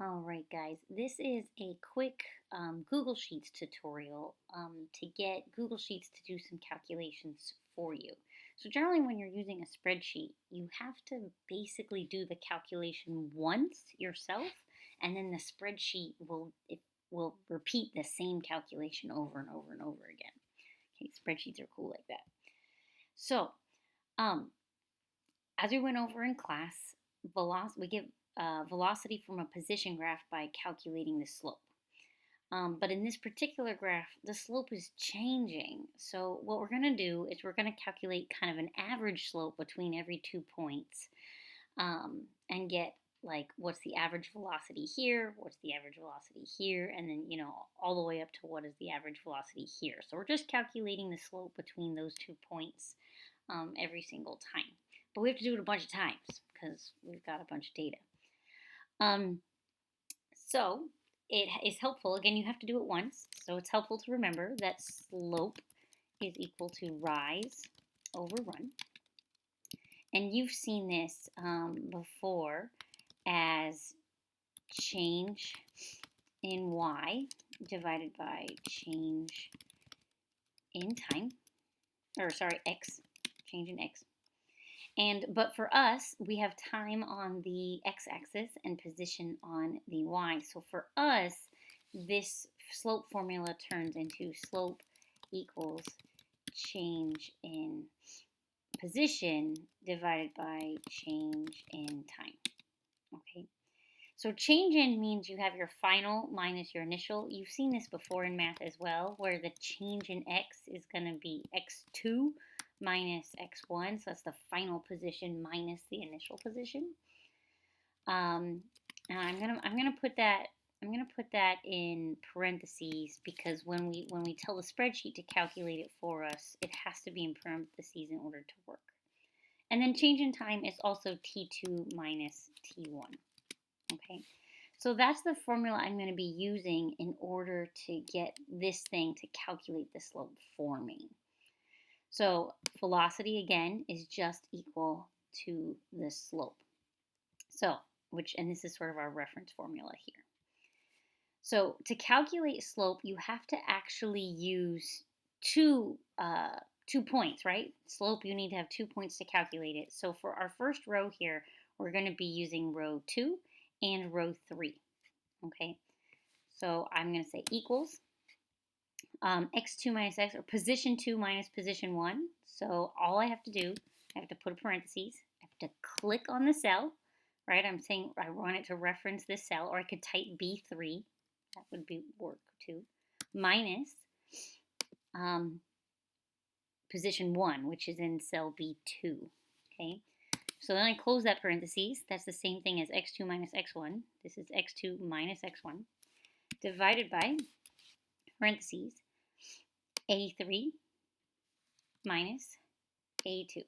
Alright guys, this is a quick Google Sheets tutorial to get Google Sheets to do some calculations for you. So generally when you're using a spreadsheet, you have to basically do the calculation once yourself, and then the spreadsheet will repeat the same calculation over and over and over again. Okay, spreadsheets are cool like that. So, as we went over in class, we get velocity from a position graph by calculating the slope. But in this particular graph, the slope is changing. So what we're going to do is we're going to calculate kind of an average slope between every 2 points and get like what's the average velocity here, what's the average velocity here, and then, all the way up to what is the average velocity here. So we're just calculating the slope between those 2 points every single time. But we have to do it a bunch of times because we've got a bunch of data. So it is helpful, again, you have to do it once, so it's helpful to remember that slope is equal to rise over run. And you've seen this before as change in y divided by change in time, x, change in x. But for us, we have time on the x-axis and position on the y. So for us, this slope formula turns into slope equals change in position divided by change in time. Okay. So change in means you have your final minus your initial. You've seen this before in math as well, where the change in x is going to be x2 minus x1, so that's the final position minus the initial position. And I'm gonna put that in parentheses because when we tell the spreadsheet to calculate it for us, it has to be in parentheses in order to work. And then change in time is also t2 minus t1. Okay, so that's the formula I'm going to be using in order to get this thing to calculate the slope for me. So velocity, again, is just equal to the slope. So, and this is sort of our reference formula here. So to calculate slope, you have to actually use two points, right? Slope, you need to have 2 points to calculate it. So for our first row here, we're going to be using row 2 and row 3. Okay, so I'm going to say equals x2 minus x, or position 2 minus position 1. So all I have to do, I have to put a parentheses, I have to click on the cell, right? I'm saying I want it to reference this cell, or I could type B3, that would work too, minus position 1, which is in cell B2, okay? So then I close that parentheses, that's the same thing as x2 minus x1, this is x2 minus x1, divided by parentheses, A3 minus A2,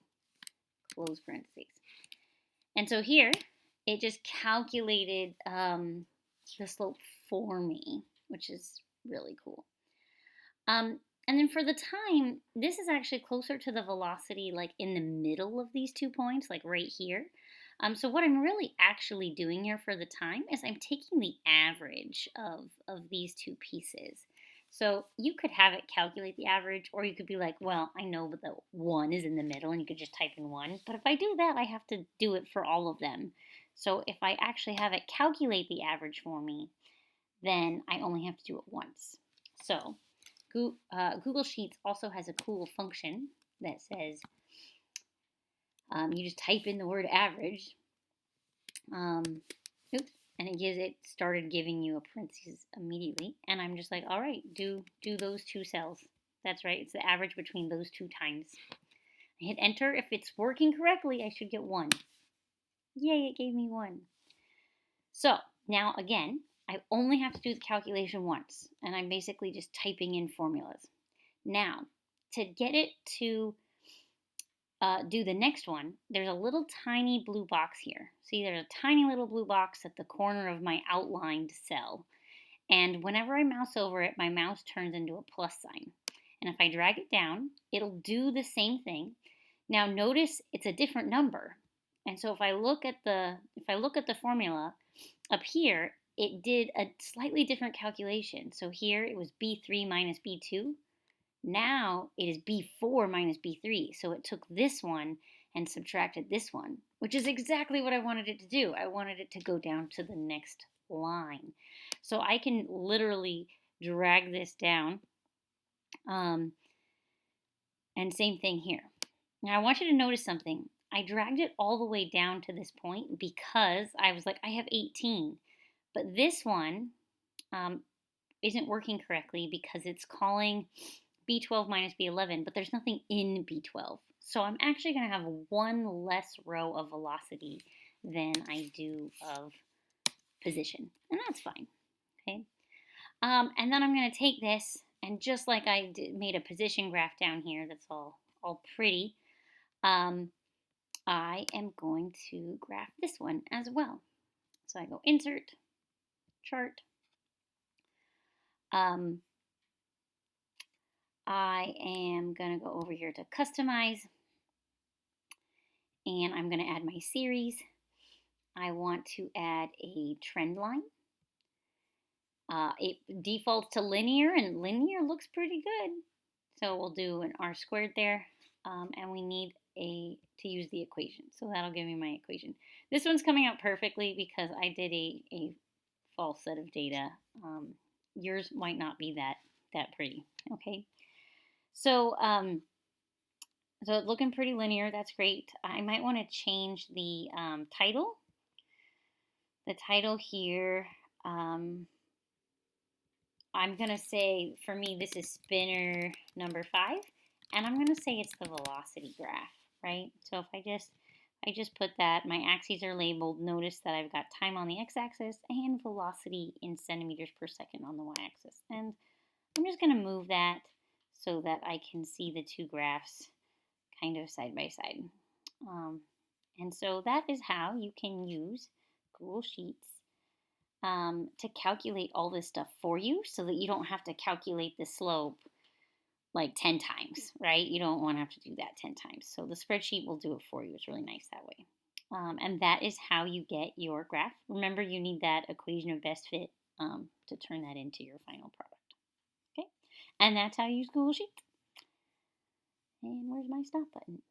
close parentheses. And so here, it just calculated the slope for me, which is really cool. And then for the time, this is actually closer to the velocity, like in the middle of these 2 points, like right here. So what I'm really actually doing here for the time is I'm taking the average of these two pieces. So you could have it calculate the average, or you could be like, well, I know that 1 is in the middle, and you could just type in 1. But if I do that, I have to do it for all of them. So if I actually have it calculate the average for me, then I only have to do it once. So Google Sheets also has a cool function that says you just type in the word average. And it started giving you a parentheses immediately. And I'm just like, all right, do those two cells. That's right, it's the average between those 2 times. I hit enter. If it's working correctly, I should get 1. Yay, it gave me 1. So now again, I only have to do the calculation once. And I'm basically just typing in formulas. Now, to get it to do the next one, there's a little tiny blue box here. See, there's a tiny little blue box at the corner of my outlined cell. And whenever I mouse over it, my mouse turns into a plus sign. And if I drag it down, it'll do the same thing. Now notice it's a different number. And so if I look at the formula up here, it did a slightly different calculation. So here it was B3 minus B2. Now it is B4 minus B3. So it took this one and subtracted this one, which is exactly what I wanted it to do. I wanted it to go down to the next line. So I can literally drag this down. And same thing here. Now I want you to notice something. I dragged it all the way down to this point because I was like, I have 18. But this one isn't working correctly because it's calling B12 minus B11, but there's nothing in B12. So I'm actually going to have one less row of velocity than I do of position. And that's fine. Okay. And then I'm going to take this, and just like I made a position graph down here that's all pretty, I am going to graph this one as well. So I go Insert, Chart. I am going to go over here to Customize, and I'm going to add my series. I want to add a trend line. It defaults to linear, and linear looks pretty good. So we'll do an R squared there, and we need to use the equation. So that'll give me my equation. This one's coming out perfectly because I did a false set of data. Yours might not be that pretty. Okay. So so it's looking pretty linear. That's great. I might want to change the title. The title here. I'm going to say, for me, this is spinner number 5, and I'm going to say it's the velocity graph, right? So if I just put that, my axes are labeled. Notice that I've got time on the x-axis and velocity in centimeters per second on the y-axis. And I'm just going to move that so that I can see the two graphs kind of side by side. And so that is how you can use Google Sheets to calculate all this stuff for you so that you don't have to calculate the slope like 10 times, right? You don't want to have to do that 10 times. So the spreadsheet will do it for you. It's really nice that way. And that is how you get your graph. Remember, you need that equation of best fit to turn that into your final product. Okay? And that's how you use Google Sheets. And where's my stop button?